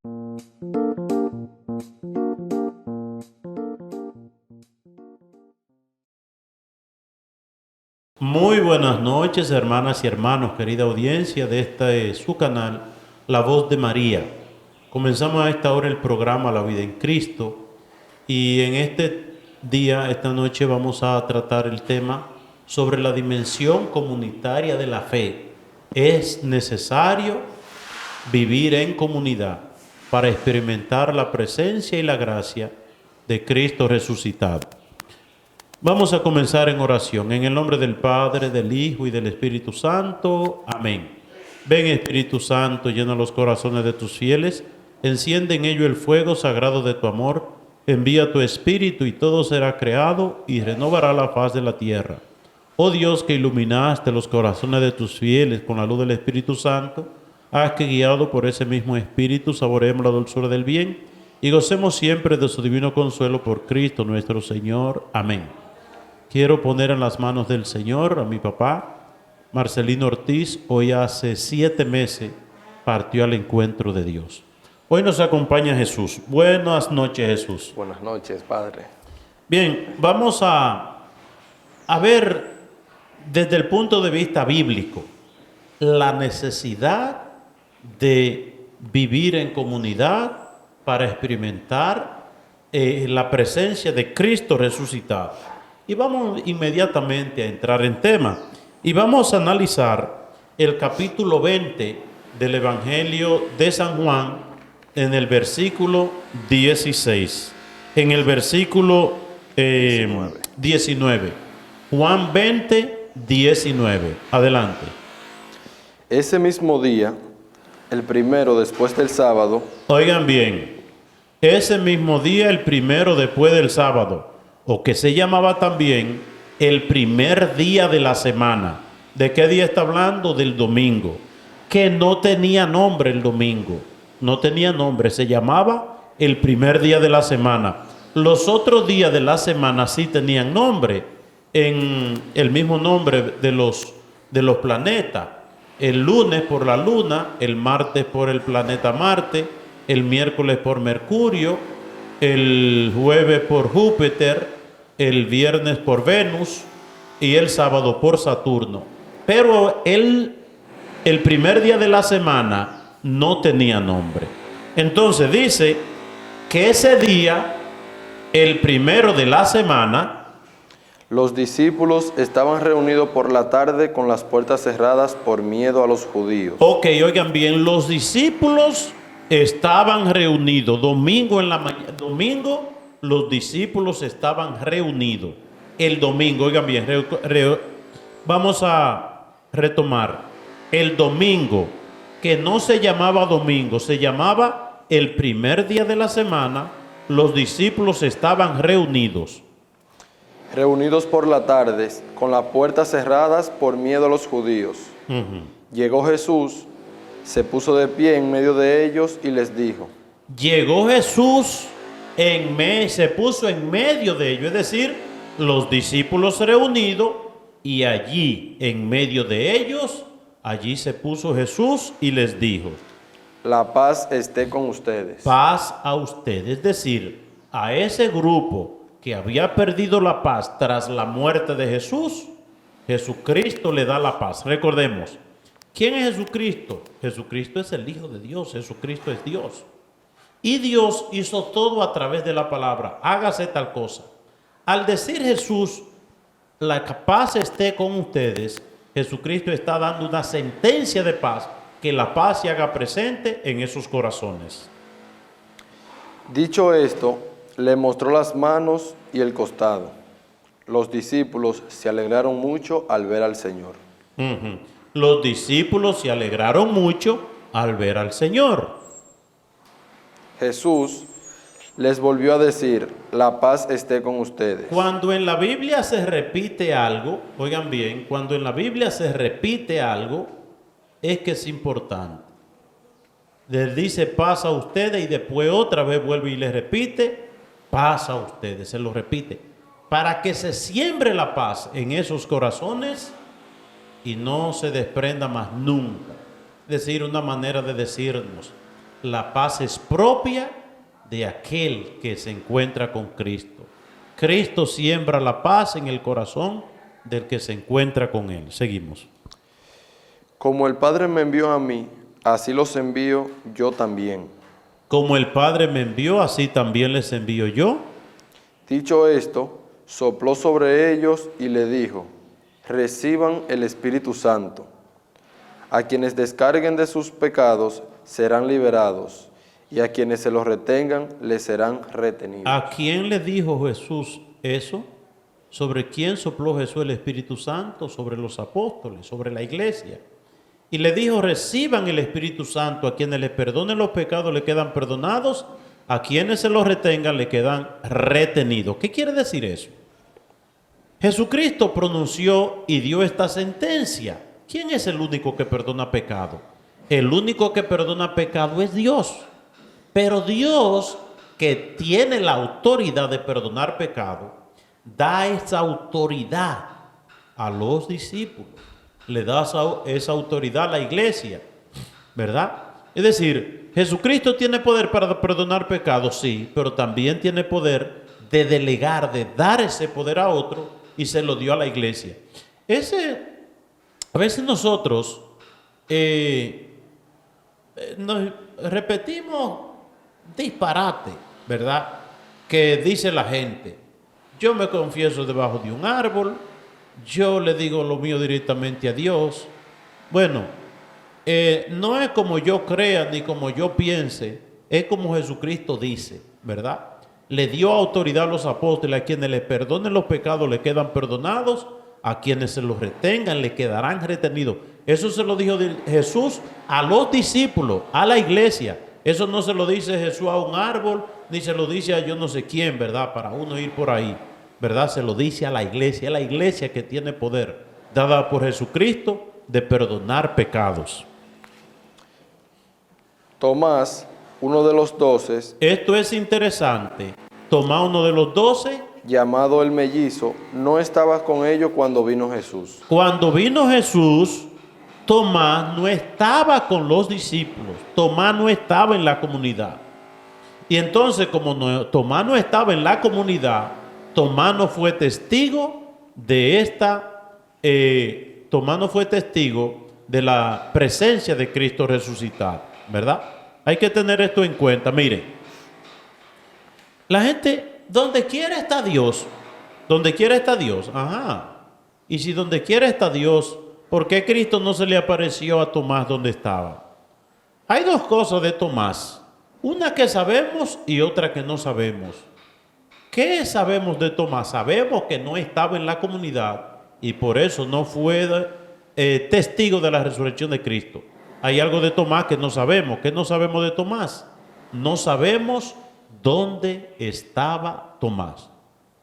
Muy buenas noches, hermanas y hermanos, querida audiencia de su canal, La Voz de María. Comenzamos a esta hora el programa La Vida en Cristo y en este día, esta noche, vamos a tratar el tema sobre la dimensión comunitaria de la fe. Es necesario vivir en comunidad para experimentar la presencia y la gracia de Cristo resucitado. Vamos a comenzar en oración. En el nombre del Padre, del Hijo y del Espíritu Santo. Amén. Ven, Espíritu Santo, llena los corazones de tus fieles, enciende en ellos el fuego sagrado de tu amor, envía tu Espíritu y todo será creado y renovará la faz de la tierra. Oh Dios, que iluminaste los corazones de tus fieles con la luz del Espíritu Santo, haz que guiado por ese mismo Espíritu saboreemos la dulzura del bien y gocemos siempre de su divino consuelo por Cristo nuestro Señor. Amén. Quiero poner en las manos del Señor a mi papá, Marcelino Ortiz. Hoy hace 7 meses partió al encuentro de Dios. Hoy nos acompaña Jesús. Buenas noches, Jesús. Buenas noches, Padre. Bien, vamos a ver desde el punto de vista bíblico la necesidad de vivir en comunidad para experimentar la presencia de Cristo resucitado. Y vamos inmediatamente a entrar en tema. Y vamos a analizar el capítulo 20 del Evangelio de San Juan en el versículo 16. En el versículo 19. Juan 20, 19. Adelante. Ese mismo día, el primero después del sábado. Oigan bien. Ese mismo día, el primero después del sábado, o que se llamaba también el primer día de la semana. ¿De qué día está hablando? Del domingo. Que no tenía nombre el domingo. No tenía nombre, se llamaba el primer día de la semana. Los otros días de la semana sí tenían nombre, en el mismo nombre de los planetas. El lunes por la luna, el martes por el planeta Marte, el miércoles por Mercurio, el jueves por Júpiter, el viernes por Venus y el sábado por Saturno. Pero el primer día de la semana no tenía nombre. Entonces dice que ese día, el primero de la semana, los discípulos estaban reunidos por la tarde con las puertas cerradas por miedo a los judíos. Ok, oigan bien, los discípulos estaban reunidos domingo en la mañana. Domingo, los discípulos estaban reunidos. El domingo, oigan bien, vamos a retomar. El domingo, que no se llamaba domingo, se llamaba el primer día de la semana, los discípulos estaban reunidos. Reunidos por la tarde, con las puertas cerradas por miedo a los judíos. Llegó Jesús, se puso de pie en medio de ellos y les dijo. Llegó Jesús, se puso en medio de ellos, es decir, los discípulos reunidos, y allí, en medio de ellos, allí se puso Jesús y les dijo. La paz esté con ustedes. Paz a ustedes, es decir, a ese grupo que había perdido la paz tras la muerte de Jesús, Jesucristo le da la paz. Recordemos, ¿quién es Jesucristo? Jesucristo es el Hijo de Dios, Jesucristo es Dios. Y Dios hizo todo a través de la palabra, hágase tal cosa. Al decir Jesús, la paz esté con ustedes, Jesucristo está dando una sentencia de paz, que la paz se haga presente en esos corazones. Dicho esto, le mostró las manos y el costado. Los discípulos se alegraron mucho al ver al Señor. Los discípulos se alegraron mucho al ver al Señor. Jesús les volvió a decir, la paz esté con ustedes. Cuando en la Biblia se repite algo, oigan bien, cuando en la Biblia se repite algo, es que es importante. Les dice paz a ustedes y después otra vez vuelve y les repite, paz a ustedes, se lo repite. Para que se siembre la paz en esos corazones y no se desprenda más nunca. Es decir, una manera de decirnos, La paz es propia de aquel que se encuentra con Cristo. Cristo siembra la paz en el corazón del que se encuentra con Él. Seguimos. Como el Padre me envió a mí, así los envío yo también. Como el Padre me envió, así también les envío yo. Dicho esto, sopló sobre ellos y le dijo: reciban el Espíritu Santo. A quienes descarguen de sus pecados serán liberados, y a quienes se los retengan les serán retenidos. ¿A quién le dijo Jesús eso? ¿Sobre quién sopló Jesús el Espíritu Santo? Sobre los apóstoles, sobre la iglesia. Y le dijo: reciban el Espíritu Santo. A quienes les perdonen los pecados le quedan perdonados, a quienes se los retengan le quedan retenidos. ¿Qué quiere decir eso? Jesucristo pronunció y dio esta sentencia. ¿Quién es el único que perdona pecado? El único que perdona pecado es Dios. Pero Dios, que tiene la autoridad de perdonar pecado, da esa autoridad a los discípulos. Le da esa autoridad a la iglesia, ¿verdad? Es decir, Jesucristo tiene poder para perdonar pecados, sí, pero también tiene poder de delegar, de dar ese poder a otro, y se lo dio a la iglesia. A veces nosotros nos repetimos disparate, ¿verdad? Que dice la gente: yo me confieso debajo de un árbol, yo le digo lo mío directamente a Dios. Bueno, no es como yo crea ni como yo piense, es como Jesucristo dice, ¿verdad? Le dio autoridad a los apóstoles: a quienes les perdonen los pecados le quedan perdonados, a quienes se los retengan le quedarán retenidos. Eso se lo dijo Jesús a los discípulos, a la iglesia. Eso no se lo dice Jesús a un árbol, ni se lo dice a yo no sé quién, ¿verdad? Para uno ir por ahí, ¿verdad? Se lo dice a la iglesia. Es la iglesia que tiene poder, dada por Jesucristo, de perdonar pecados. Tomás, uno de los 12, Esto es interesante. Tomás, uno de los 12, llamado el mellizo, no estaba con ellos cuando vino Jesús. cuando vino Jesús, Tomás no estaba con los discípulos. Tomás no estaba en la comunidad. Y entonces, como Tomás no estaba en la comunidad, Tomás no fue testigo de Tomás no fue testigo de la presencia de Cristo resucitado, ¿verdad? Hay que tener esto en cuenta. Mire, la gente, donde quiera está Dios. Donde quiera está Dios. Ajá. Y si donde quiera está Dios, ¿por qué Cristo no se le apareció a Tomás donde estaba? Hay dos cosas de Tomás. Una que sabemos y otra que no sabemos. ¿Qué sabemos de Tomás? Sabemos que no estaba en la comunidad y por eso no fue testigo de la resurrección de Cristo. Hay algo de Tomás que no sabemos. ¿Qué no sabemos de Tomás? No sabemos dónde estaba Tomás.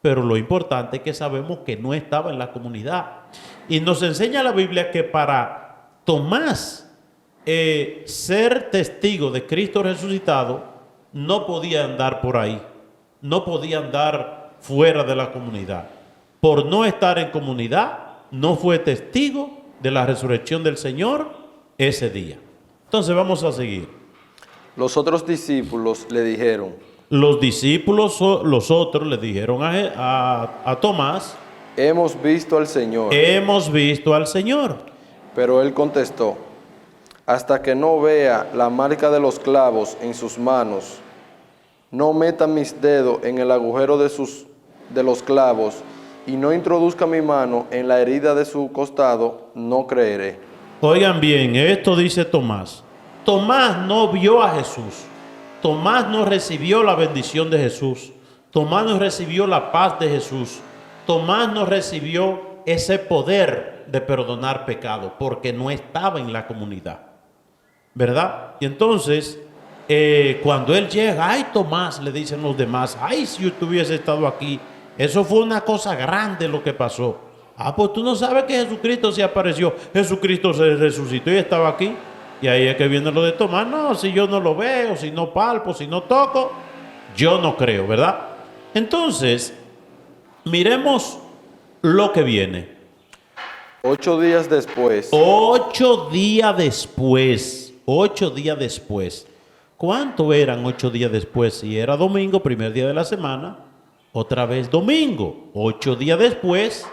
Pero lo importante es que sabemos que no estaba en la comunidad. Y nos enseña la Biblia que para Tomás ser testigo de Cristo resucitado, no podía andar por ahí. No podía andar fuera de la comunidad. Por no estar en comunidad, no fue testigo de la resurrección del Señor ese día. Entonces vamos a seguir. Los otros discípulos le dijeron: Los discípulos, los otros, le dijeron a Tomás: hemos visto al Señor. hemos visto al Señor. Pero él contestó: hasta que no vea la marca de los clavos en sus manos, no meta mis dedos en el agujero de los clavos y no introduzca mi mano en la herida de su costado, no creeré. Oigan bien, esto dice Tomás. Tomás no vio a Jesús. Tomás no recibió la bendición de Jesús. Tomás no recibió la paz de Jesús. Tomás no recibió ese poder de perdonar pecado porque no estaba en la comunidad, ¿verdad? Y entonces, cuando él llega: ay, Tomás, le dicen los demás, ay, si yo hubiese estado aquí, eso fue una cosa grande lo que pasó. Ah, pues tú no sabes que Jesucristo se apareció, Jesucristo se resucitó y estaba aquí. Y ahí es que viene lo de Tomás: no, si yo no lo veo, si no palpo, si no toco, yo no creo, ¿verdad? Entonces, miremos lo que viene. 8 días después, 8 días después, ¿Cuánto eran 8 días después? Si era domingo, primer día de la semana, otra vez domingo. 8 días después,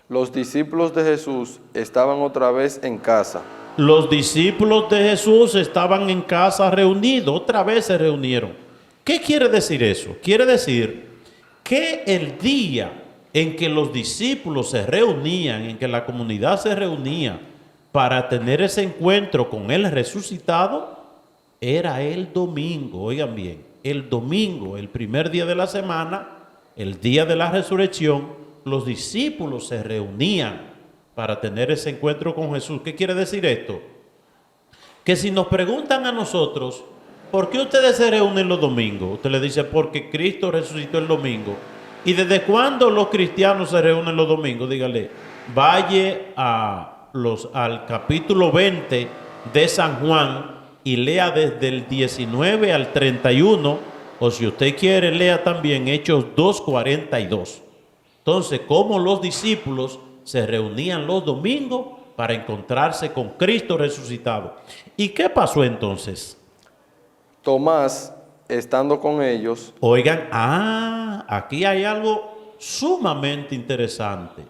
Los discípulos de Jesús estaban otra vez en casa. los discípulos de Jesús estaban en casa reunidos, otra vez se reunieron. ¿Qué quiere decir eso? Quiere decir que el día en que los discípulos se reunían, en que la comunidad se reunía para tener ese encuentro con el resucitado, era el domingo. Oigan bien, el domingo, el primer día de la semana, el día de la resurrección, los discípulos se reunían para tener ese encuentro con Jesús. ¿Qué quiere decir esto? Que si nos preguntan a nosotros, ¿por qué ustedes se reúnen los domingos? Usted le dice, porque Cristo resucitó el domingo. ¿Y desde cuándo los cristianos se reúnen los domingos? Dígale, vaya al capítulo 20 de San Juan y lea desde el 19 al 31, o si usted quiere, lea también Hechos 2:42. Entonces, cómo los discípulos se reunían los domingos para encontrarse con Cristo resucitado. ¿Y qué pasó entonces? Tomás, estando con ellos, Oigan, aquí hay algo sumamente interesante.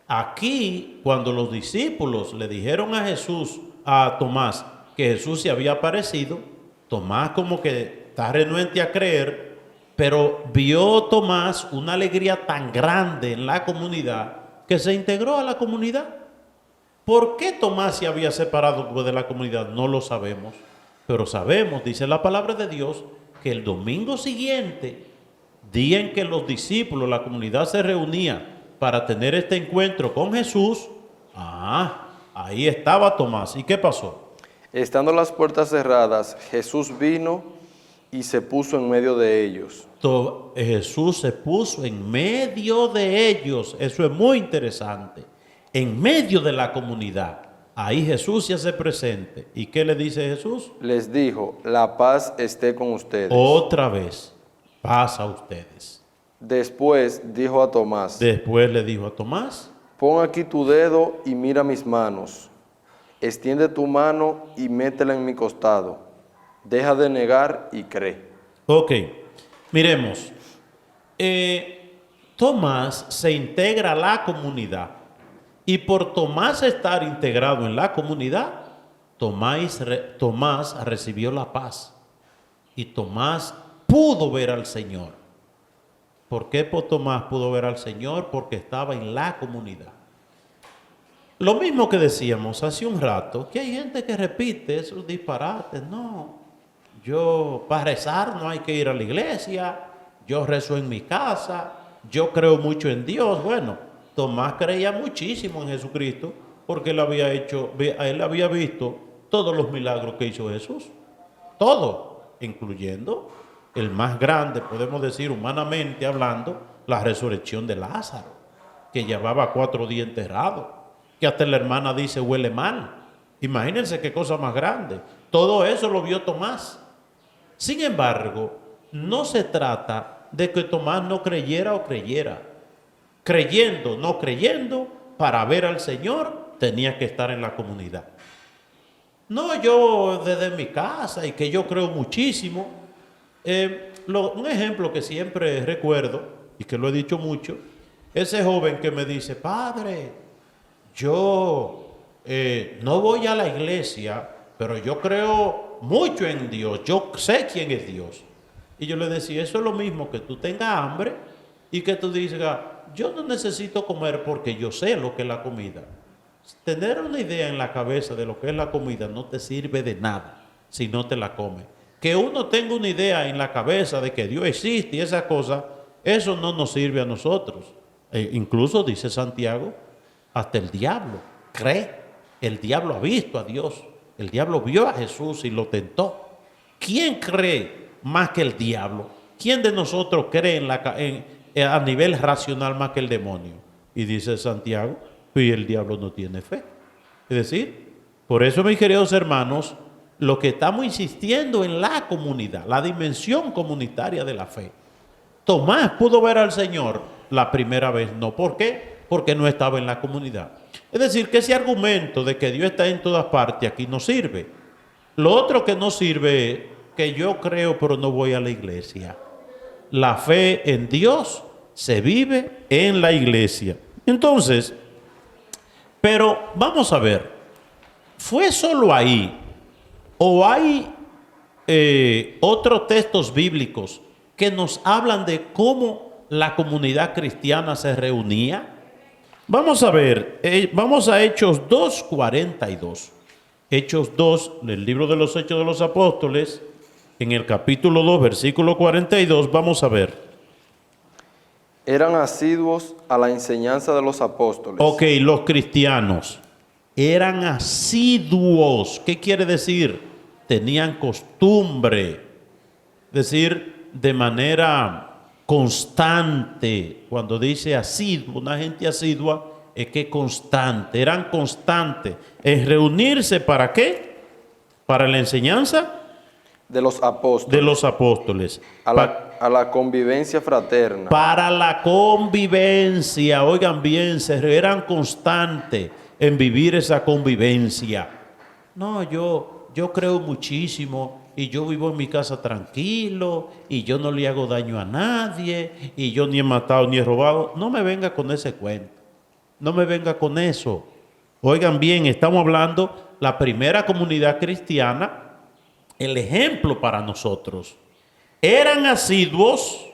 Aquí, cuando los discípulos le dijeron a Jesús, a Tomás, que Jesús se había aparecido, Tomás como que está renuente a creer, pero vio Tomás una alegría tan grande en la comunidad que se integró a la comunidad. ¿Por qué Tomás se había separado de la comunidad? No lo sabemos, pero sabemos, dice la palabra de Dios, que el domingo siguiente, día en que los discípulos, la comunidad se reunía para tener este encuentro con Jesús, ahí estaba Tomás. ¿Y qué pasó? estando las puertas cerradas, Jesús vino y se puso en medio de ellos. Jesús se puso en medio de ellos. Eso es muy interesante. En medio de la comunidad. Ahí Jesús se hace presente. ¿Y qué le dice Jesús? Les dijo, la paz esté con ustedes. Otra vez, paz a ustedes. Después dijo a Tomás, Después le dijo a Tomás, pon aquí tu dedo y mira mis manos. Extiende tu mano y métela en mi costado. Deja de negar y cree. ok, miremos. Tomás se integra a la comunidad. Y por Tomás estar integrado en la comunidad, Tomás recibió la paz. Y Tomás pudo ver al Señor. ¿Por qué Tomás pudo ver al Señor? Porque estaba en la comunidad. Lo mismo que decíamos hace un rato, que hay gente que repite esos disparates. No, yo para rezar no hay que ir a la iglesia, yo rezo en mi casa, yo creo mucho en Dios. Bueno, Tomás creía muchísimo en Jesucristo porque él había visto todos los milagros que hizo Jesús. Todo, incluyendo el más grande, podemos decir humanamente hablando, la resurrección de Lázaro, que llevaba 4 días enterrado, que hasta la hermana dice huele mal. Imagínense qué cosa más grande. Todo eso lo vio Tomás. Sin embargo, no se trata de que Tomás no creyera o creyera. Creyendo, no creyendo, para ver al Señor tenía que estar en la comunidad. No yo desde mi casa y que yo creo muchísimo. Un ejemplo que siempre recuerdo y que lo he dicho mucho, ese joven que me dice, padre, yo no voy a la iglesia, pero yo creo mucho en Dios, yo sé quién es Dios. Y yo le decía, eso es lo mismo que tú tengas hambre y que tú digas, yo no necesito comer porque yo sé lo que es la comida. Tener una idea en la cabeza de lo que es la comida no te sirve de nada si no te la comes. Que uno tenga una idea en la cabeza de que Dios existe y esas cosas, eso no nos sirve a nosotros. Incluso dice Santiago, hasta el diablo cree. El diablo ha visto a Dios. El diablo vio a Jesús y lo tentó. ¿Quién cree más que el diablo? ¿Quién de nosotros cree a nivel racional más que el demonio? Y dice Santiago, y el diablo no tiene fe. Es decir, por eso, mis queridos hermanos, lo que estamos insistiendo en la comunidad, la dimensión comunitaria de la fe. Tomás pudo ver al Señor la primera vez, ¿no? ¿Por qué? Porque no estaba en la comunidad. Es decir, que ese argumento de que Dios está en todas partes aquí no sirve. Lo otro que no sirve es que yo creo pero no voy a la iglesia. La fe en Dios se vive en la iglesia. Entonces, pero vamos a ver, ¿fue solo ahí o hay otros textos bíblicos que nos hablan de cómo la comunidad cristiana se reunía? Vamos a ver, vamos a Hechos 2:42. Hechos 2, el libro de los Hechos de los Apóstoles, en el capítulo 2, versículo 42, vamos a ver. Eran asiduos a la enseñanza de los apóstoles. Ok, los cristianos eran asiduos. ¿Qué quiere decir? Tenían costumbre, decir, de manera constante. Cuando dice asiduo, una gente asidua es que constante, eran constantes en reunirse. ¿Para qué? Para la enseñanza de los apóstoles. De los apóstoles. A la convivencia fraterna. Para la convivencia, oigan bien, eran constantes en vivir esa convivencia. No, yo creo muchísimo y yo vivo en mi casa tranquilo y yo no le hago daño a nadie y yo ni he matado ni he robado. No me venga con ese cuento, no me venga con eso. Oigan bien, estamos hablando la primera comunidad cristiana, el ejemplo para nosotros. Eran asiduos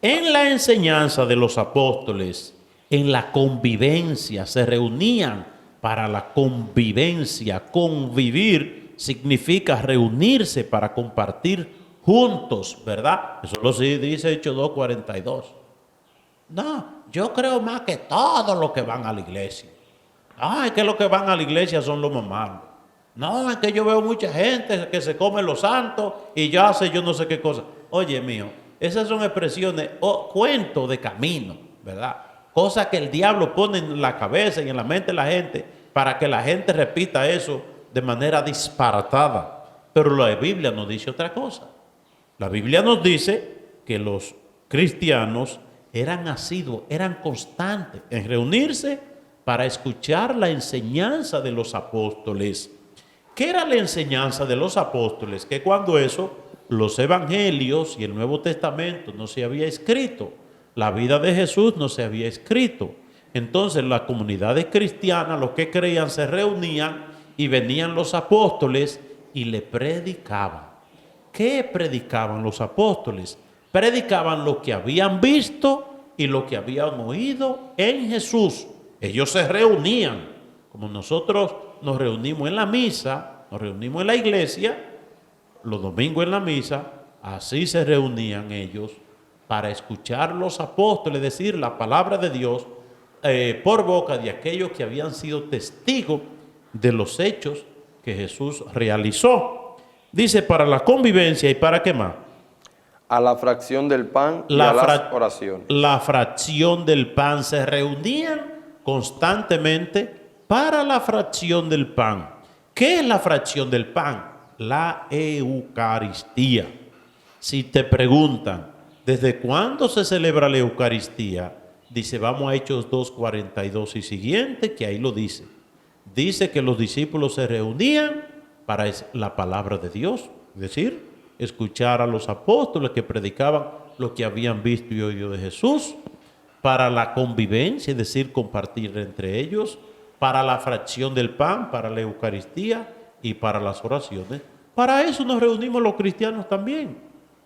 en la enseñanza de los apóstoles, en la convivencia, se reunían para la convivencia. Convivir significa reunirse para compartir juntos, ¿verdad? Eso lo dice Hechos 2:42. No, yo creo más que todos los que van a la iglesia. Ay, que los que van a la iglesia son los más malos. No, es que yo veo mucha gente que se come los santos y ya hace yo no sé qué cosa. Oye, mío, esas son expresiones o cuentos de camino, ¿verdad? Cosas que el diablo pone en la cabeza y en la mente de la gente para que la gente repita eso de manera disparatada. Pero la Biblia nos dice otra cosa. La Biblia nos dice que los cristianos eran asiduos, eran constantes en reunirse para escuchar la enseñanza de los apóstoles. ¿Qué era la enseñanza de los apóstoles? Que cuando los evangelios y el Nuevo Testamento no se había escrito, la vida de Jesús no se había escrito. Entonces las comunidades cristianas, los que creían, se reunían y venían los apóstoles y le predicaban. ¿Qué predicaban los apóstoles? Predicaban lo que habían visto y lo que habían oído en Jesús. Ellos se reunían, como nosotros nos reunimos en la misa, nos reunimos en la iglesia, los domingos en la misa, así se reunían ellos para escuchar los apóstoles decir la palabra de Dios por boca de aquellos que habían sido testigos de los hechos que Jesús realizó. Dice, para la convivencia y para qué más. A la fracción del pan y a las oraciones. La fracción del pan, se reunían constantemente para la fracción del pan. ¿Qué es la fracción del pan? La Eucaristía. Si te preguntan, ¿desde cuándo se celebra la Eucaristía? Dice, vamos a Hechos 2:42 y siguiente, que ahí lo dice. Dice que los discípulos se reunían para la palabra de Dios, es decir, escuchar a los apóstoles que predicaban lo que habían visto y oído de Jesús, para la convivencia, es decir, compartir entre ellos, para la fracción del pan, para la Eucaristía y para las oraciones. Para eso nos reunimos los cristianos también.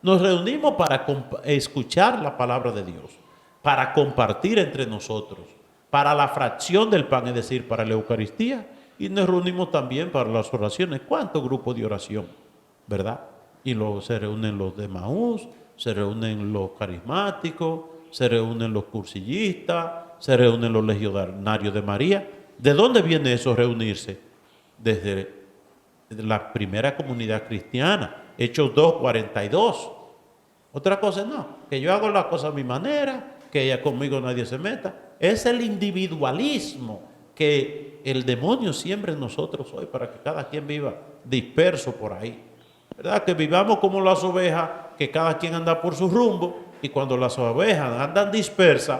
Nos reunimos para escuchar la palabra de Dios, para compartir entre nosotros, para la fracción del pan, es decir, para la Eucaristía, y nos reunimos también para las oraciones. ¿Cuántos grupos de oración? ¿Verdad? Y se reúnen los de Maús, se reúnen los carismáticos, se reúnen los cursillistas, se reúnen los legionarios de María. ¿De dónde viene eso reunirse? Desde la primera comunidad cristiana, Hechos 2:42. Otra cosa no, que yo hago las cosas a mi manera, que ella conmigo nadie se meta. Es el individualismo que el demonio siembra en nosotros hoy para que cada quien viva disperso por ahí. ¿Verdad? Que vivamos como las ovejas, que cada quien anda por su rumbo, y cuando las ovejas andan dispersas,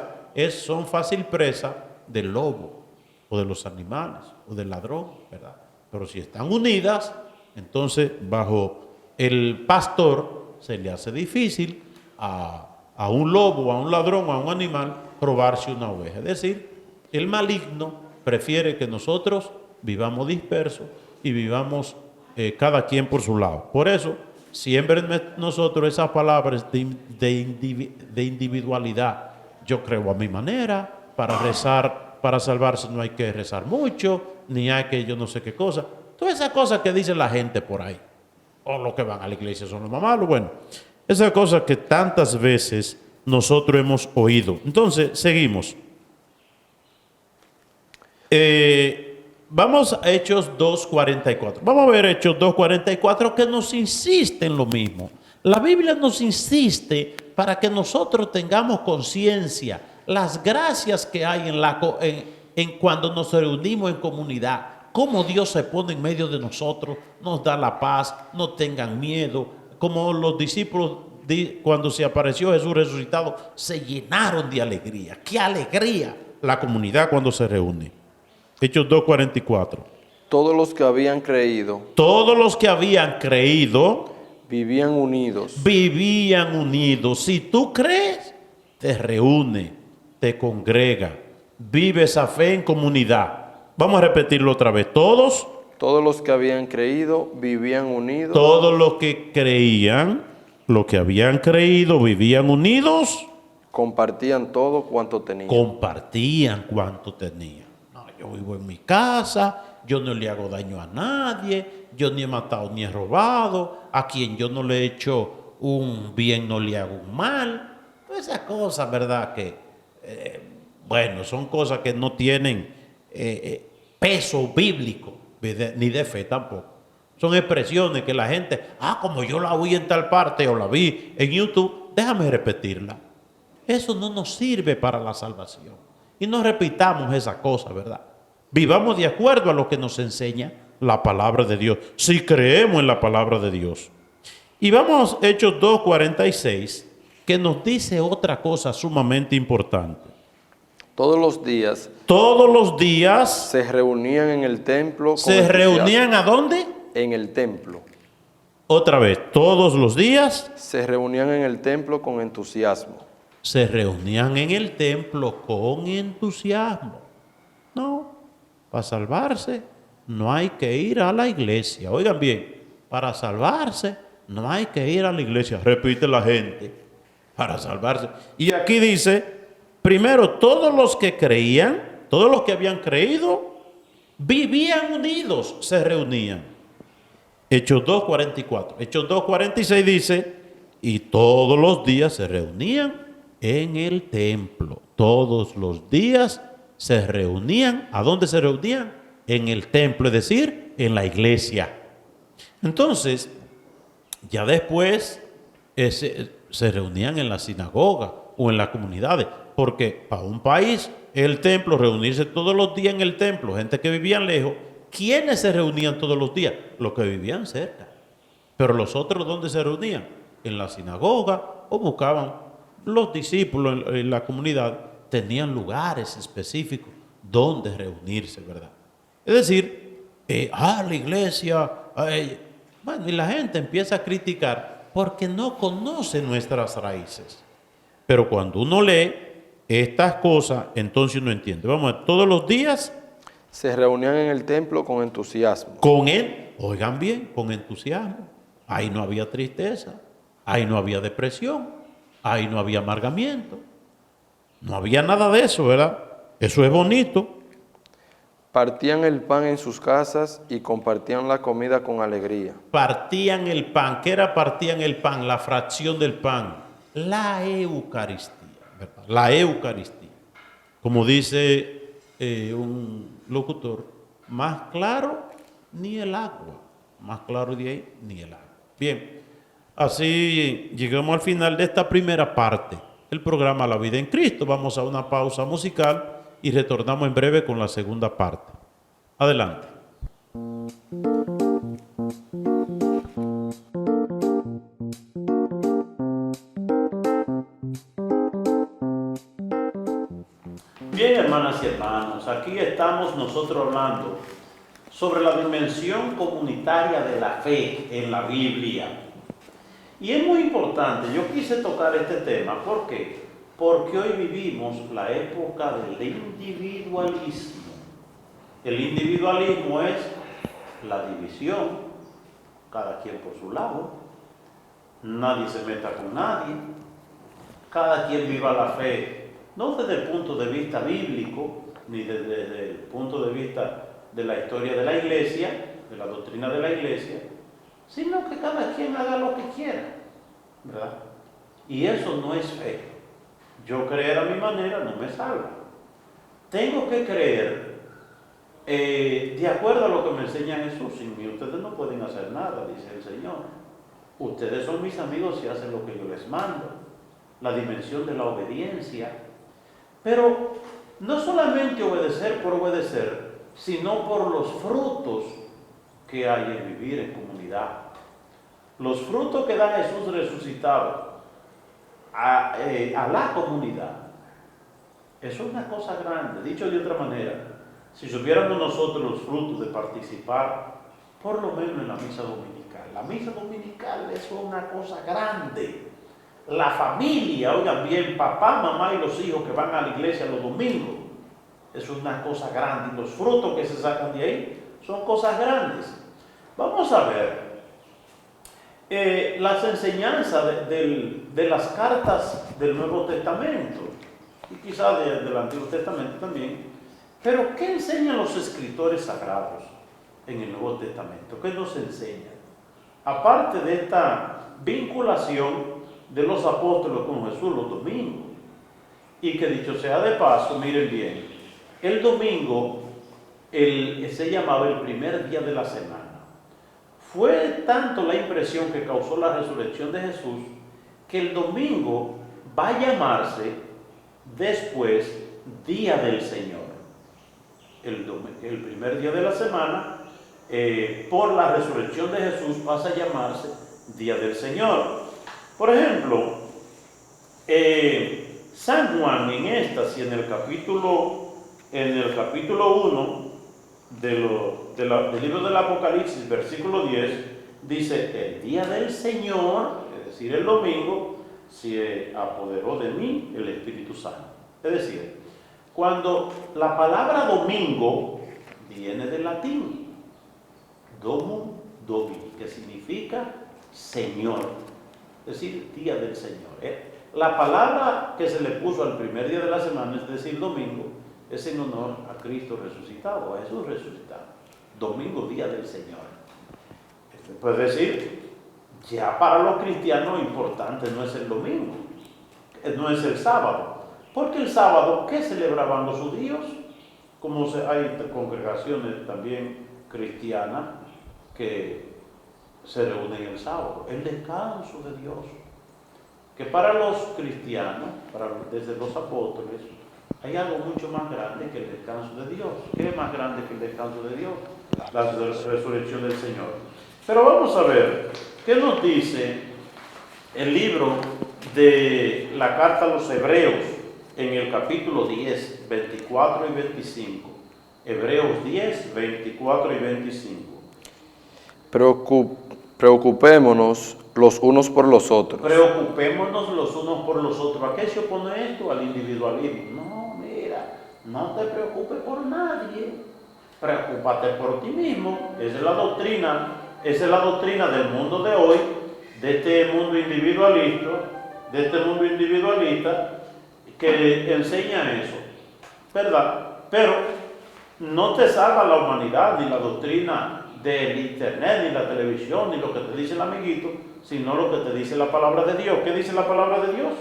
son fácil presa del lobo, o de los animales, o del ladrón, ¿verdad? Pero si están unidas, entonces bajo el pastor se le hace difícil a un lobo, a un ladrón, a un animal, robarse una oveja. Es decir, el maligno prefiere que nosotros vivamos dispersos y vivamos cada quien por su lado. Por eso, siempre nosotros esas palabras de individualidad. Yo creo a mi manera, para rezar, para salvarse no hay que rezar mucho, ni hay que yo no sé qué cosa. Todas esas cosas que dice la gente por ahí. O los que van a la iglesia son los más malos. Bueno, esas cosas que tantas veces nosotros hemos oído. Entonces, seguimos. Vamos a Hechos 2:44. Vamos a ver Hechos 2:44 que nos insiste en lo mismo. La Biblia nos insiste para que nosotros tengamos conciencia las gracias que hay en cuando nos reunimos en comunidad, cómo Dios se pone en medio de nosotros, nos da la paz, no tengan miedo, como los discípulos cuando se apareció Jesús resucitado se llenaron de alegría. ¡Qué alegría la comunidad cuando se reúne! Hechos 2:44. Todos los que habían creído. Todos los que habían creído vivían unidos. Vivían unidos. Si tú crees, te reúne, te congrega, vive esa fe en comunidad. Vamos a repetirlo otra vez. Todos los que habían creído vivían unidos. Todos los que creían, los que habían creído, vivían unidos. Compartían todo cuanto tenían. Compartían cuanto tenían. No, yo vivo en mi casa, yo no le hago daño a nadie, yo ni he matado ni he robado, a quien yo no le he hecho un bien no le hago un mal. Todas esas cosas, ¿verdad? Que, bueno, son cosas que no tienen peso bíblico, ni de fe tampoco. Son expresiones que la gente, como yo la oí en tal parte o la vi en YouTube, déjame repetirla. Eso no nos sirve para la salvación. Y no repitamos esas cosas, ¿verdad? Vivamos de acuerdo a lo que nos enseña la palabra de Dios, si creemos en la palabra de Dios. Y vamos a Hechos 2:46, que nos dice otra cosa sumamente importante. Todos los días se reunían en el templo. ¿Se reunían a dónde? En el templo. Otra vez, todos los días se reunían en el templo con entusiasmo. Se reunían en el templo con entusiasmo. No, para salvarse no hay que ir a la iglesia. Oigan bien, para salvarse no hay que ir a la iglesia. Repite la gente, para salvarse. Y aquí dice, primero, todos los que creían, todos los que habían creído, vivían unidos, se reunían. Hechos 2:44. Hechos 2:46 dice, y todos los días se reunían en el templo. Todos los días se reunían. ¿A dónde se reunían? En el templo, es decir, en la iglesia. Entonces, ya después se reunían en la sinagoga o en las comunidades, porque para un país, el templo, reunirse todos los días en el templo, gente que vivía lejos. ¿Quiénes se reunían todos los días? Los que vivían cerca. Pero los otros, ¿dónde se reunían? En la sinagoga o buscaban los discípulos en la comunidad, tenían lugares específicos donde reunirse, ¿verdad? Es decir, la iglesia, bueno, y la gente empieza a criticar porque no conoce nuestras raíces. Pero cuando uno lee estas cosas, entonces uno entiende. Vamos a ver, todos los días se reunían en el templo con entusiasmo. Oigan bien, con entusiasmo. Ahí no había tristeza, ahí no había depresión, ahí no había amargamiento. No había nada de eso, ¿verdad? Eso es bonito. Partían el pan en sus casas y compartían la comida con alegría. Partían el pan. ¿Qué era partían el pan? La fracción del pan. La Eucaristía, ¿verdad? La Eucaristía. Como dice un locutor, más claro ni el agua. Más claro de ahí ni el agua. Bien, así llegamos al final de esta primera parte. El programa La Vida en Cristo. Vamos a una pausa musical y retornamos en breve con la segunda parte. Adelante. Bien, hermanas y hermanos, aquí estamos nosotros hablando sobre la dimensión comunitaria de la fe en la Biblia. Y es muy importante, yo quise tocar este tema, ¿por qué? Porque hoy vivimos la época del individualismo. El individualismo es la división, cada quien por su lado, nadie se meta con nadie, cada quien viva la fe, no desde el punto de vista bíblico, ni desde el punto de vista de la historia de la iglesia, de la doctrina de la iglesia, sino que cada quien haga lo que quiera, ¿verdad? Y eso no es fe. Yo creer a mi manera no me salva. Tengo que creer de acuerdo a lo que me enseña Jesús. Sin mí ustedes no pueden hacer nada, dice el Señor. Ustedes son mis amigos si hacen lo que yo les mando. La dimensión de la obediencia. Pero no solamente obedecer por obedecer, sino por los frutos que hay en vivir en comunidad. Los frutos que da Jesús resucitado a la comunidad. Eso es una cosa grande. Dicho de otra manera, si supiéramos nosotros los frutos de participar, por lo menos en la misa dominical. La misa dominical es una cosa grande. La familia, oigan bien, papá, mamá y los hijos que van a la iglesia los domingos, eso es una cosa grande. Y los frutos que se sacan de ahí son cosas grandes. Vamos a ver las enseñanzas de las cartas del Nuevo Testamento y quizás del Antiguo Testamento también. Pero ¿qué enseñan los escritores sagrados en el Nuevo Testamento? ¿Qué nos enseñan? Aparte de esta vinculación de los apóstoles con Jesús los domingos, y que dicho sea de paso, miren bien, el domingo se llamaba el primer día de la semana. Fue tanto la impresión que causó la resurrección de Jesús que el domingo va a llamarse después Día del Señor. El primer día de la semana, por la resurrección de Jesús, pasa a llamarse Día del Señor. Por ejemplo, San Juan en Éxtasis, en el capítulo 1 del libro del Apocalipsis, versículo 10, dice: el día del Señor, es decir, el domingo, se apoderó de mí el Espíritu Santo. Es decir, cuando la palabra domingo viene del latín, domum domini, que significa Señor, es decir, día del Señor. La palabra que se le puso al primer día de la semana, es decir, domingo, es en honor a Cristo resucitado, a Jesús resucitado. Domingo, día del Señor. Puede decir, ya para los cristianos importante no es el domingo, no es el sábado. Porque el sábado, ¿qué celebraban los judíos? Como hay congregaciones también cristianas que se reúnen el sábado, el descanso de Dios. Que para los cristianos, desde los apóstoles, hay algo mucho más grande que el descanso de Dios. ¿Qué es más grande que el descanso de Dios? La resurrección del Señor. Pero vamos a ver, ¿qué nos dice el libro de la carta a los Hebreos en el capítulo 10, 24 y 25? Hebreos 10, 24 y 25. Preocupémonos los unos por los otros. Preocupémonos los unos por los otros. ¿A qué se opone esto? Al individualismo. No, mira, no te preocupes por nadie. Preocúpate por ti mismo. Esa es la doctrina del mundo de hoy, de este mundo individualista, que enseña eso, ¿verdad? Pero no te salva la humanidad, ni la doctrina del internet, ni la televisión, ni lo que te dice el amiguito, sino lo que te dice la palabra de Dios. ¿Qué dice la palabra de Dios?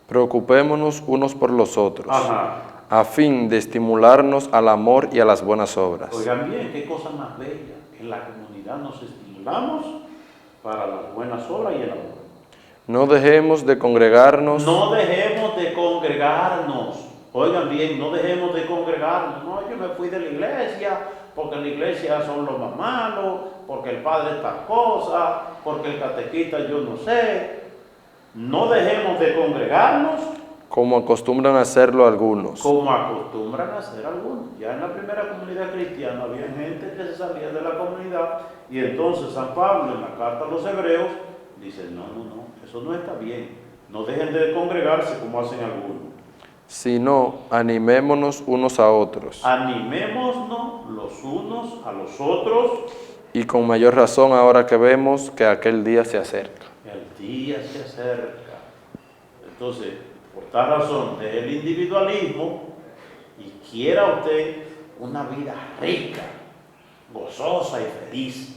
Preocupémonos unos por los otros. Ajá. A fin de estimularnos al amor y a las buenas obras. Oigan bien, qué cosa más bella. En la comunidad nos estimulamos para las buenas obras y el amor. No dejemos de congregarnos. No dejemos de congregarnos. Oigan bien, no dejemos de congregarnos. No, yo me fui de la iglesia porque en la iglesia son los más malos, porque el padre está cosa, porque el catequista yo no sé. No dejemos de congregarnos. Como acostumbran a hacerlo algunos. Como acostumbran a hacer algunos. Ya en la primera comunidad cristiana había gente que se salía de la comunidad y entonces San Pablo en la carta a los Hebreos Dicen, no, eso no está bien. No dejen de congregarse como hacen algunos. Sino, animémonos unos a otros. Animémonos los unos a los otros. Y con mayor razón ahora que vemos que aquel día se acerca. El día se acerca. Entonces, por tal razón, del individualismo y quiera usted una vida rica, gozosa y feliz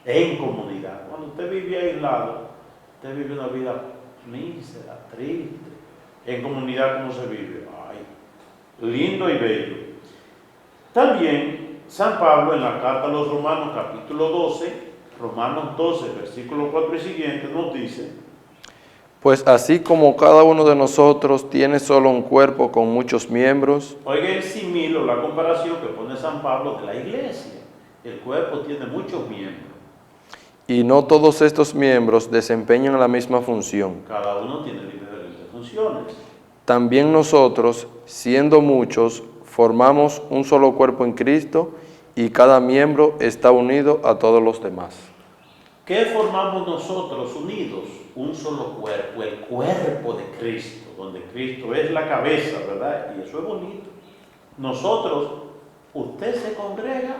en comunidad. Cuando usted vive aislado, usted vive una vida mísera, triste. En comunidad, ¿cómo se vive? Ay, lindo y bello. También San Pablo en la carta a los Romanos, capítulo 12, Romanos 12, versículo 4 y siguiente, nos dice: Pues así como cada uno de nosotros tiene solo un cuerpo con muchos miembros. Oiga el símil o la comparación que pone San Pablo de la iglesia. El cuerpo tiene muchos miembros. Y no todos estos miembros desempeñan la misma función. Cada uno tiene diferentes funciones. También nosotros, siendo muchos, formamos un solo cuerpo en Cristo y cada miembro está unido a todos los demás. ¿Qué formamos nosotros unidos? Un solo cuerpo, el cuerpo de Cristo, donde Cristo es la cabeza, ¿verdad? Y eso es bonito. Nosotros, usted se congrega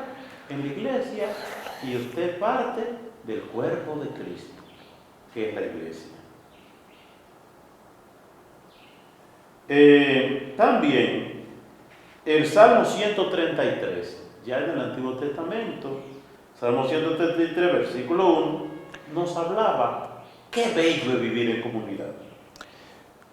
en la iglesia y usted parte del cuerpo de Cristo, que es la iglesia. También el Salmo 133, ya en el Antiguo Testamento, Salmo 133, versículo 1, nos hablaba, qué bello es vivir en comunidad.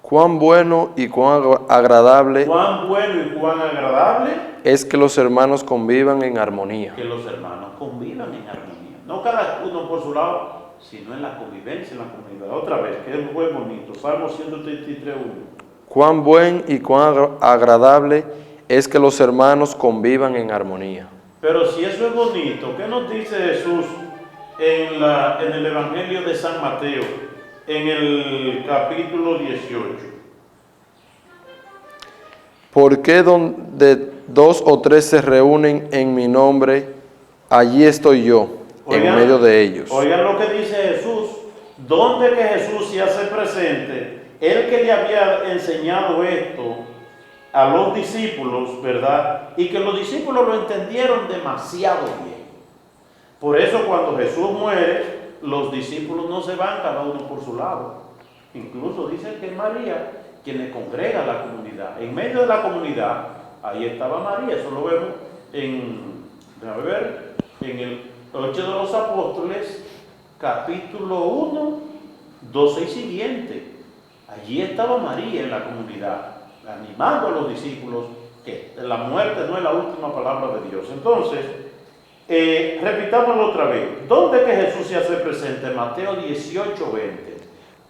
Cuán bueno y cuán agradable. Cuán bueno y cuán agradable es que los hermanos convivan en armonía. Que los hermanos convivan en armonía. No cada uno por su lado, sino en la convivencia, en la comunidad. Otra vez, que es muy bonito. Salmo 133, 1. Cuán buen y cuán agradable es que los hermanos convivan en armonía. Pero si eso es bonito, ¿qué nos dice Jesús en el Evangelio de San Mateo, en el capítulo 18? Porque donde dos o tres se reúnen en mi nombre, allí estoy yo, en medio de ellos. Oigan lo que dice Jesús. ¿Dónde que Jesús se hace presente? Él que le había enseñado esto a los discípulos, ¿verdad? Y que los discípulos lo entendieron demasiado bien. Por eso cuando Jesús muere, los discípulos no se van cada uno por su lado. Incluso dicen que es María quien le congrega a la comunidad. En medio de la comunidad, ahí estaba María. Eso lo vemos en el 8 de los Apóstoles, capítulo 1, 12 y siguiente. Allí estaba María en la comunidad, animando a los discípulos que la muerte no es la última palabra de Dios. Entonces, repitámoslo otra vez. ¿Dónde que Jesús se hace presente? Mateo 18, 20.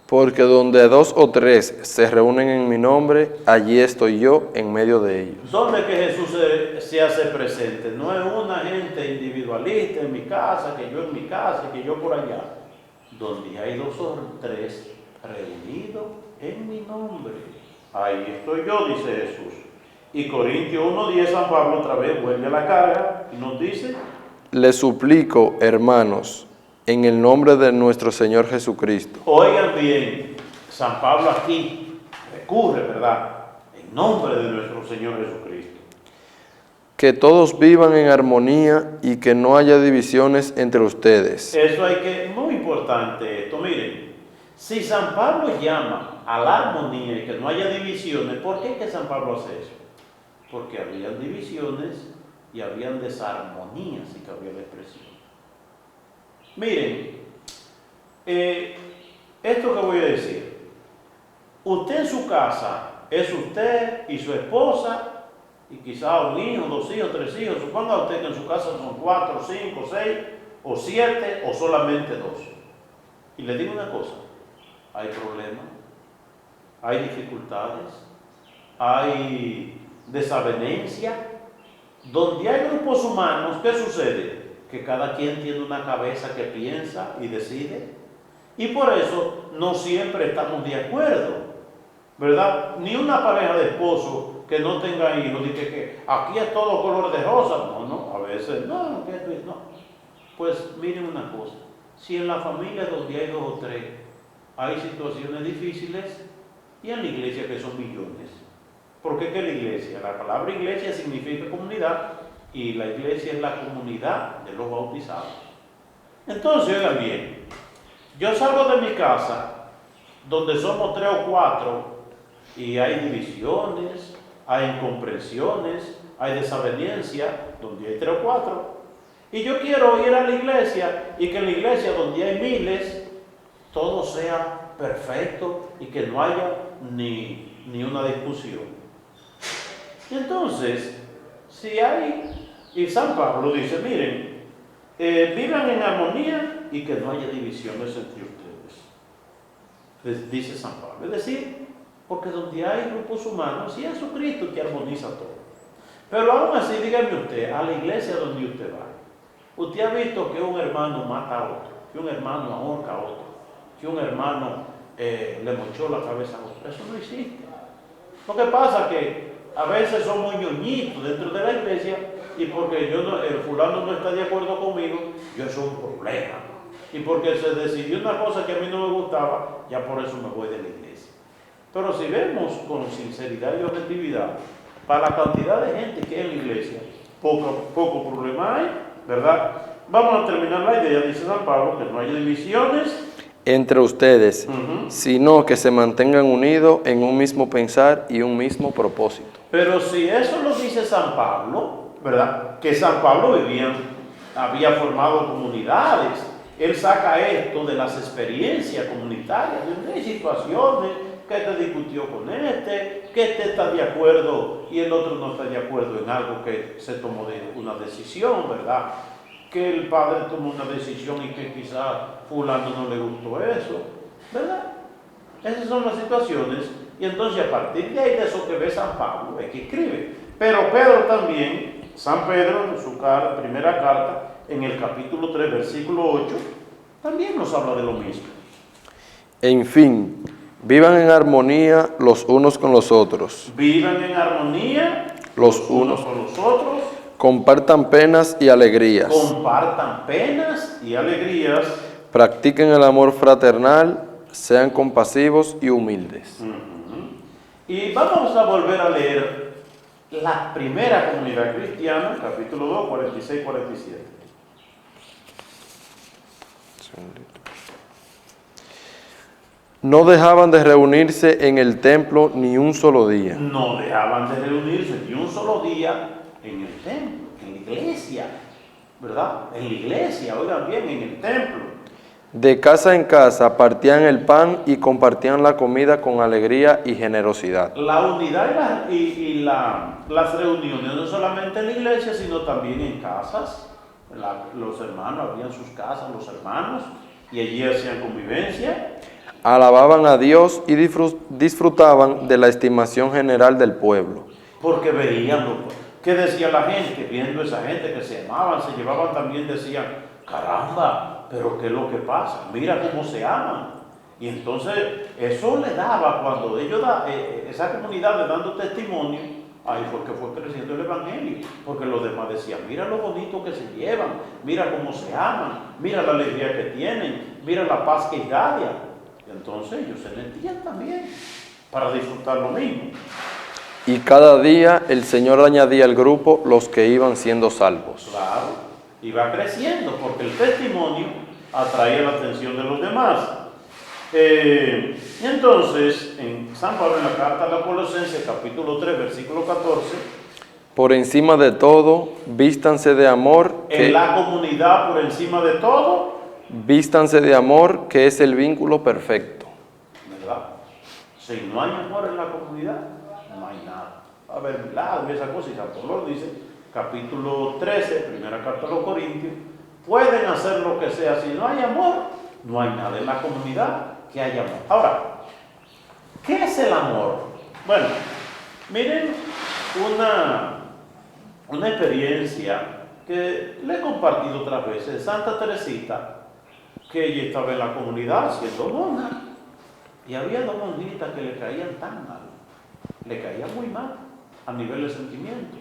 Porque donde dos o tres se reúnen en mi nombre, allí estoy yo en medio de ellos. ¿Dónde que Jesús se hace presente? No es una gente individualista en mi casa, que yo en mi casa, que yo por allá. Donde hay dos o tres reunidos en mi nombre, ahí estoy yo, dice Jesús. Y Corintios 1:10, San Pablo otra vez vuelve a la carga y nos dice: les suplico, hermanos, en el nombre de nuestro Señor Jesucristo. Oigan bien, San Pablo aquí recurre, ¿verdad? En nombre de nuestro Señor Jesucristo. Que todos vivan en armonía y que no haya divisiones entre ustedes. Eso muy importante esto, miren. Si San Pablo llama a la armonía y que no haya divisiones, ¿por qué es que San Pablo hace eso? Porque habían divisiones y habían desarmonías, si cabía la expresión. Miren, esto que voy a decir, usted en su casa es usted y su esposa y quizá un hijo, dos hijos, tres hijos. Suponga usted que en su casa son 4, 5, 6 o 7 o solamente 2. Y le digo una cosa, hay problemas, hay dificultades, hay desavenencia. Donde hay grupos humanos, ¿qué sucede? Que cada quien tiene una cabeza que piensa y decide. Y por eso no siempre estamos de acuerdo, ¿verdad? Ni una pareja de esposos que no tenga hijos, dice que aquí es todo color de rosa. No, a veces no. Pues miren una cosa. si en la familia donde hay 2 o 3 hay situaciones difíciles y en la iglesia que son millones? ¿Por qué que la iglesia? La palabra iglesia significa comunidad y la iglesia es la comunidad de los bautizados. Entonces, oigan bien, yo salgo de mi casa donde somos 3 o 4 y hay divisiones, hay incomprensiones, hay desavenencia, donde hay 3 o 4. Y yo quiero ir a la iglesia y que en la iglesia donde hay miles, todo sea perfecto y que no haya ni una discusión. Y entonces, si hay, y San Pablo dice, miren, vivan en armonía y que no haya divisiones entre ustedes. Dice San Pablo. Es decir, porque donde hay grupos humanos, y es Jesucristo que armoniza todo. Pero aún así, dígame usted, a la iglesia donde usted va, usted ha visto que un hermano mata a otro, que un hermano ahorca a otro, que un hermano le mochó la cabeza a otro. Eso no existe. Lo que pasa es que a veces somos ñoñitos dentro de la iglesia y porque el fulano no está de acuerdo conmigo, yo soy un problema. Y porque se decidió una cosa que a mí no me gustaba, ya por eso me voy de la iglesia. Pero si vemos con sinceridad y objetividad, para la cantidad de gente que hay en la iglesia, poco problema hay, ¿verdad? Vamos a terminar la idea, dice San Pablo, que no haya divisiones entre ustedes, sino que se mantengan unidos en un mismo pensar y un mismo propósito. Pero si eso lo dice San Pablo, ¿verdad? Que San Pablo había formado comunidades. Él saca esto de las experiencias comunitarias, donde hay situaciones que este discutió con que este está de acuerdo y el otro no está de acuerdo en algo que se tomó de una decisión, ¿verdad? Que el padre tomó una decisión y que quizás fulano no le gustó eso, ¿verdad? Esas son las situaciones. Y entonces a partir de ahí, de eso que ve San Pablo, es que escribe. Pero Pedro también, San Pedro en su primera carta, en el capítulo 3, versículo 8, también nos habla de lo mismo. En fin, vivan en armonía los unos con los otros. Vivan en armonía los unos con los otros. Compartan penas y alegrías. Compartan penas y alegrías. Practiquen el amor fraternal, sean compasivos y humildes. Y vamos a volver a leer la primera comunidad cristiana, capítulo 2, 46-47. No dejaban de reunirse en el templo ni un solo día. No dejaban de reunirse ni un solo día en el templo, en la iglesia, ¿verdad? En la iglesia, oigan bien, en el templo. De casa en casa partían el pan y compartían la comida con alegría y generosidad. La unidad las reuniones, no solamente en la iglesia, sino también en casas. Los hermanos, habían sus casas, los hermanos, y allí hacían convivencia. Alababan a Dios y disfrutaban de la estimación general del pueblo. Porque veían ¿qué decía la gente? Viendo esa gente que se amaban, se llevaban también, decían, caramba, pero ¿qué es lo que pasa? Mira cómo se aman. Y entonces eso le daba, cuando ellos esa comunidad le dando testimonio, ahí fue que fue creciendo el evangelio, porque los demás decían, mira lo bonito que se llevan, mira cómo se aman, mira la alegría que tienen, mira la paz que irradia. Y entonces ellos se metían también para disfrutar lo mismo. Y cada día el Señor añadía al grupo los que iban siendo salvos. Claro, iba creciendo porque el testimonio atraía la atención de los demás. Y entonces, en San Pablo, en la carta a los Colosenses, capítulo 3, versículo 14, por encima de todo, vístanse de amor. En la comunidad, por encima de todo, vístanse de amor, que es el vínculo perfecto. ¿Verdad? Si no hay amor en la comunidad, no hay nada. Va a haber milagros y esa cosa, y San Pablo dice, capítulo 13, primera carta a los Corintios, pueden hacer lo que sea, si no hay amor, no hay nada en la comunidad que haya amor. Ahora, ¿qué es el amor? Bueno, miren una experiencia que le he compartido otras veces, Santa Teresita, que ella estaba en la comunidad siendo monja, y había dos monjitas que le caían tan mal, le caían muy mal a nivel de sentimientos,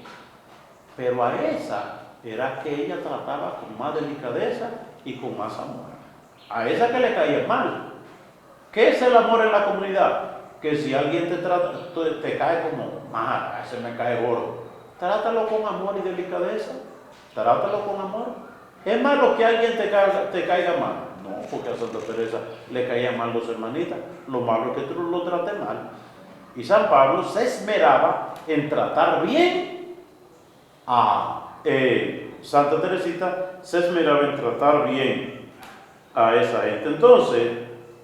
pero a esa era que ella trataba con más delicadeza y con más amor. a esa que le caía mal. ¿Qué es el amor en la comunidad? Que si alguien te cae como mal, ese me cae gordo, trátalo con amor y delicadeza. Trátalo con amor. ¿Es malo que alguien te caiga mal? No, porque a Santa Teresa le caían mal los hermanitas. Lo malo es que tú lo trates mal. Y San Pablo se esmeraba en tratar bien a Santa Teresita, se esmeraba en tratar bien a esa gente. Entonces,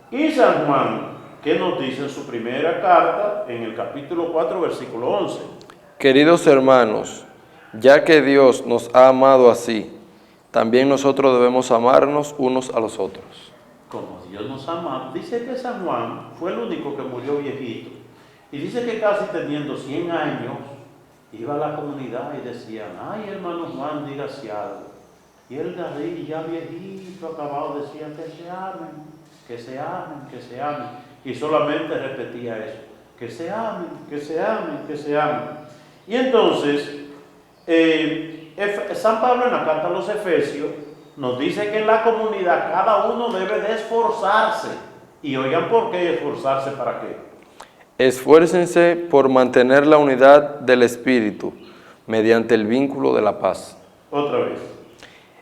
y San Juan, ¿qué nos dice en su primera carta, en el capítulo 4, versículo 11? Queridos hermanos, ya que Dios nos ha amado así, también nosotros debemos amarnos unos a los otros. Como Dios nos ama, dice que San Juan fue el único que murió viejito. Y dice que casi teniendo 100 años, iba a la comunidad y decían, ay hermano Juan, dígase algo. Y él de ahí, ya viejito, acabado, decía que se amen, que se amen, que se amen. Y solamente repetía eso, que se amen, que se amen, que se amen. Y entonces, San Pablo en la carta a los Efesios nos dice que en la comunidad cada uno debe de esforzarse. Y oigan, ¿por qué esforzarse? ¿Para qué? Esfuércense por mantener la unidad del Espíritu mediante el vínculo de la paz. Otra vez.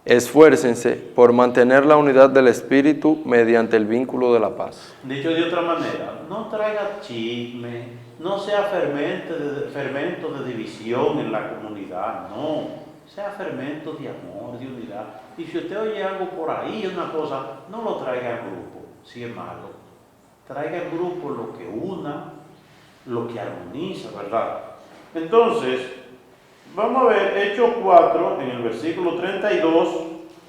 Esfuércense por mantener la unidad del Espíritu mediante el vínculo de la paz. Dicho de otra manera, no traiga chisme, no sea fermento de división en la comunidad, no. Sea fermento de amor, de unidad. Y si usted oye algo por ahí, una cosa, no lo traiga al grupo, si es malo. Traiga al grupo lo que una, lo que armoniza, ¿verdad? Entonces, vamos a ver, Hechos 4, en el versículo 32,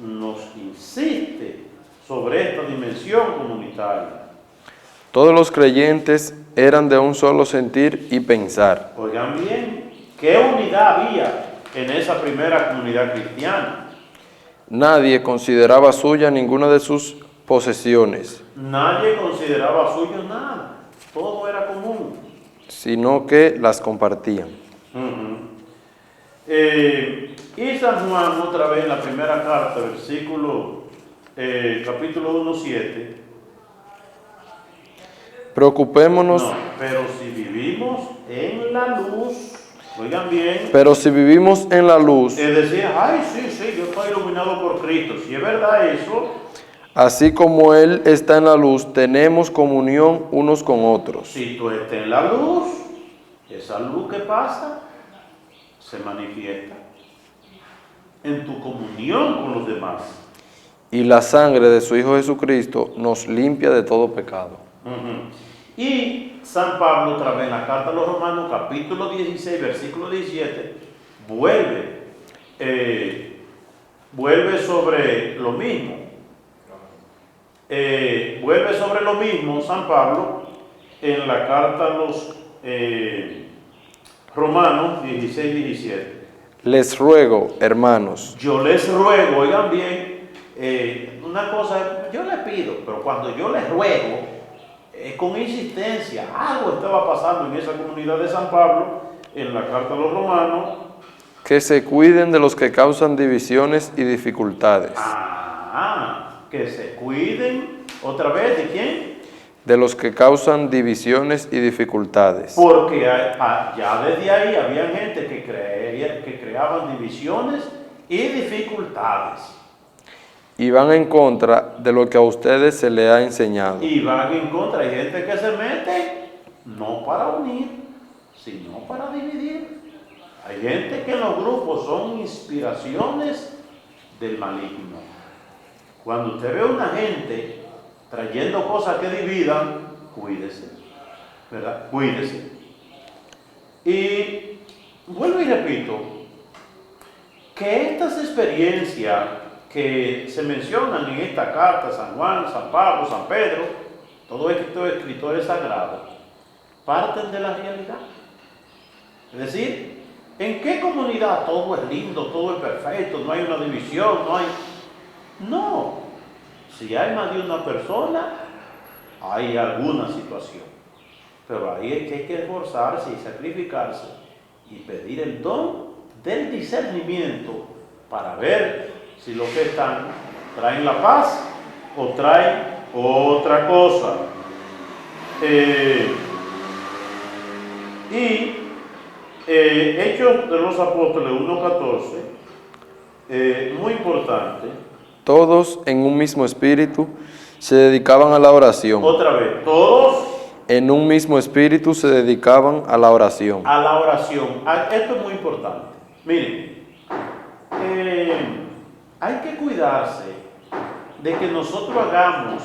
nos insiste sobre esta dimensión comunitaria. Todos los creyentes eran de un solo sentir y pensar. Oigan bien, ¿qué unidad había en esa primera comunidad cristiana? Nadie consideraba suya ninguna de sus posesiones. Nadie consideraba suyo nada, todo era común. Sino que las compartían. Y San Juan, otra vez en la primera carta, capítulo 1, 7. Preocupémonos. No, pero si vivimos en la luz, oigan bien. Pero si vivimos en la luz. Es decir, ay, sí, yo estoy iluminado por Cristo. Si es verdad eso. Así como Él está en la luz, tenemos comunión unos con otros. Si tú estás en la luz, esa luz que pasa se manifiesta en tu comunión con los demás. Y la sangre de su Hijo Jesucristo nos limpia de todo pecado. Y San Pablo, otra vez en la carta a los Romanos, capítulo 16, versículo 17, vuelve sobre lo mismo. Vuelve sobre lo mismo San Pablo en la carta a los Romanos 16, 17. Les ruego, hermanos. Yo les ruego, oigan bien, una cosa, yo les pido, pero cuando yo les ruego, con insistencia, algo estaba pasando en esa comunidad de San Pablo, en la carta a los Romanos. Que se cuiden de los que causan divisiones y dificultades. Que se cuiden, otra vez, ¿de quién? De los que causan divisiones y dificultades. Porque ya desde ahí había gente que creaban divisiones y dificultades. Y van en contra de lo que a ustedes se les ha enseñado. Y van en contra, hay gente que se mete no para unir, sino para dividir. Hay gente que en los grupos son inspiraciones del maligno. Cuando usted ve a una gente trayendo cosas que dividan, cuídese, ¿verdad? Cuídese. Y vuelvo y repito, que estas experiencias que se mencionan en esta carta, San Juan, San Pablo, San Pedro, todos estos escritores sagrados, parten de la realidad. Es decir, ¿en qué comunidad todo es lindo, todo es perfecto, no hay una división, No, si hay más de una persona, hay alguna situación. Pero ahí es que hay que esforzarse y sacrificarse y pedir el don del discernimiento para ver si los que están traen la paz o traen otra cosa. Hechos de los Apóstoles 1:14, muy importante. Todos en un mismo espíritu se dedicaban a la oración. Otra vez, todos en un mismo espíritu se dedicaban a la oración. A la oración. Esto es muy importante. Miren, hay que cuidarse de que nosotros hagamos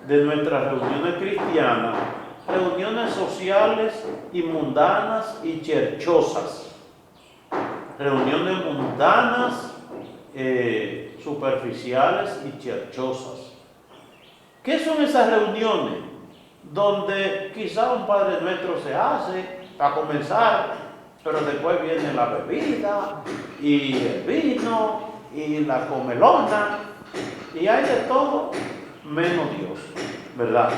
de nuestras reuniones cristianas reuniones sociales y mundanas y cherchosas. Reuniones mundanas, superficiales y cherchosas. ¿Qué son esas reuniones? Donde quizá un Padre Nuestro se hace para comenzar, pero después viene la bebida y el vino y la comelona y hay de todo menos Dios, ¿verdad?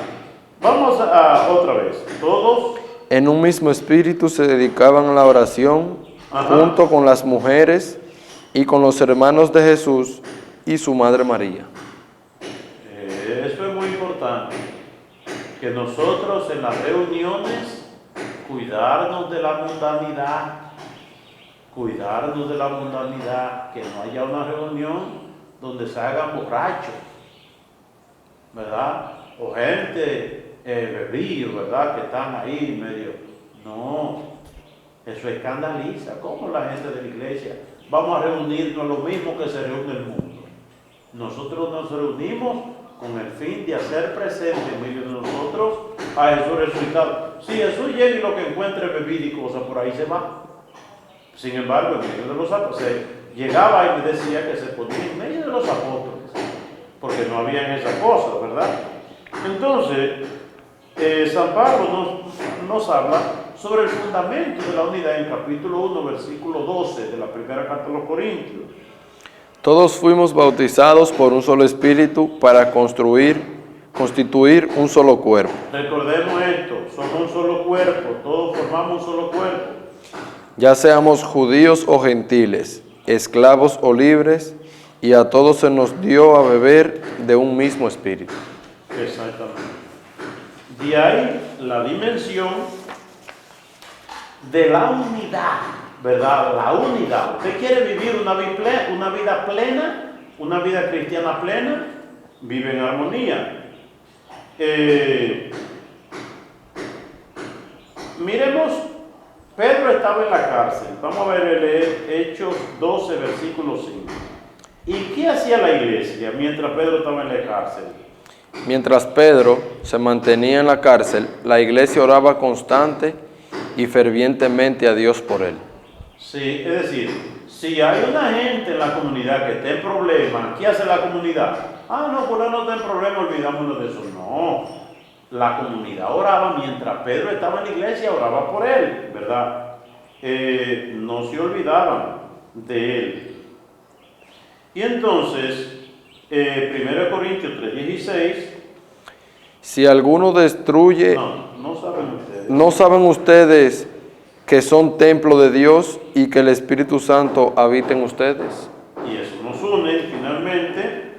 Vamos a otra vez, todos en un mismo espíritu se dedicaban a la oración, junto con las mujeres y con los hermanos de Jesús y su madre María. Eso es muy importante, que nosotros en las reuniones cuidarnos de la mundanidad, que no haya una reunión donde se hagan borrachos, ¿verdad? O gente bebido, ¿verdad? Que están ahí medio. No, eso escandaliza. ¿Cómo la gente de la iglesia vamos a reunirnos lo mismo que se reúne el mundo? Nosotros nos reunimos con el fin de hacer presente en medio de nosotros a Jesús resucitado. Si Jesús llega y lo que encuentre bebida y cosas, por ahí se va. Sin embargo, en medio de los apóstoles, llegaba y me decía que se ponía en medio de los apóstoles, porque no habían esas cosas, ¿verdad? Entonces, San Pablo nos habla sobre el fundamento de la unidad en capítulo 1, versículo 12 de la primera carta a los Corintios. Todos fuimos bautizados por un solo espíritu para constituir un solo cuerpo. Recordemos esto, somos un solo cuerpo, todos formamos un solo cuerpo. Ya seamos judíos o gentiles, esclavos o libres, y a todos se nos dio a beber de un mismo espíritu. Exactamente. De ahí la dimensión de la unidad, ¿verdad? La unidad. ¿Usted quiere vivir una vida plena, una vida cristiana plena? Vive en armonía. Miremos, Pedro estaba en la cárcel. Vamos a leer Hechos 12, versículo 5. ¿Y qué hacía la iglesia mientras Pedro estaba en la cárcel? Mientras Pedro se mantenía en la cárcel, la iglesia oraba constante y fervientemente a Dios por él. Sí, es decir, si hay una gente en la comunidad que está en problemas, ¿qué hace la comunidad? No, por no está en problemas, olvidámonos de eso. No, la comunidad oraba mientras Pedro estaba en la iglesia, oraba por él, ¿verdad? No se olvidaban de él. Y entonces, 1 Corintios 3:16. Si alguno destruye, ¿no saben ustedes que son templo de Dios y que el Espíritu Santo habita en ustedes? Y eso nos une finalmente.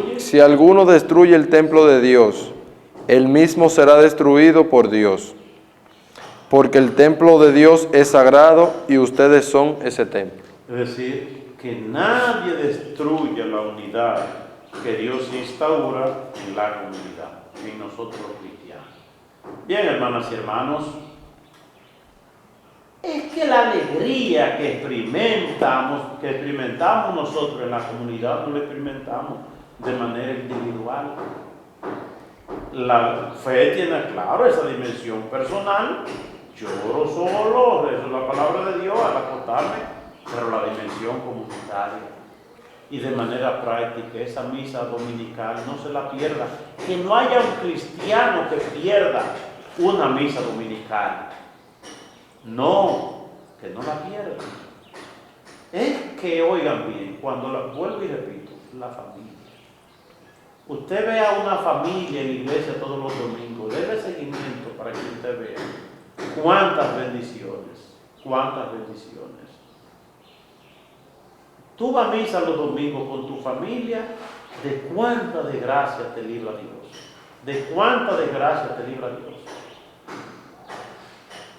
Si alguno destruye el templo de Dios, él mismo será destruido por Dios. Porque el templo de Dios es sagrado y ustedes son ese templo. Es decir, que nadie destruya la unidad que Dios instaura en la comunidad, en nosotros los cristianos. Bien, hermanas y hermanos, es que la alegría que experimentamos nosotros en la comunidad, no la experimentamos de manera individual. La fe tiene, claro, esa dimensión personal. Yo oro solo, rezo la palabra de Dios al acostarme, pero la dimensión comunitaria. Y de manera práctica, esa misa dominical no se la pierda. Que no haya un cristiano que pierda una misa dominical. No, que no la pierda. Es que, oigan bien, cuando vuelvo y repito, la familia. Usted ve a una familia en la iglesia todos los domingos, déle seguimiento para que usted vea cuántas bendiciones, cuántas bendiciones. Tú vas a misa los domingos con tu familia, ¿de cuánta desgracia te libra Dios? ¿De cuánta desgracia te libra Dios?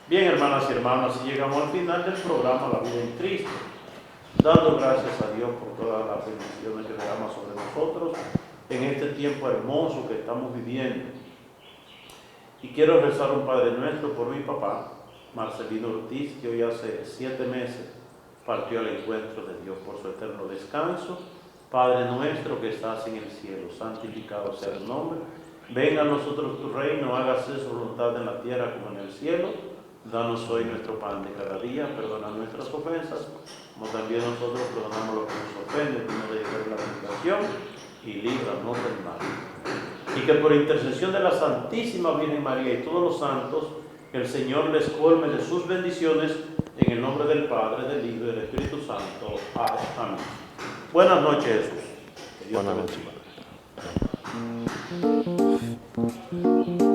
Bien, hermanas y hermanos, así llegamos al final del programa La Vida en Cristo, dando gracias a Dios por todas las bendiciones que derrama sobre nosotros en este tiempo hermoso que estamos viviendo. Y quiero rezar un Padre Nuestro por mi papá, Marcelino Ortiz, que hoy hace 7 meses partió al encuentro de Dios por su eterno descanso. Padre nuestro que estás en el cielo, santificado sea tu nombre. Venga a nosotros tu reino, hágase su voluntad en la tierra como en el cielo. Danos hoy nuestro pan de cada día, perdona nuestras ofensas, como también nosotros perdonamos los que nos ofenden, y no dejes caer en la tentación, y líbranos del mal. Y que por intercesión de la Santísima Virgen María y todos los santos, el Señor les colme de sus bendiciones, en el nombre del Padre, del Hijo y del Espíritu Santo. Amén. Buenas noches, Jesús. Que Dios te bendiga.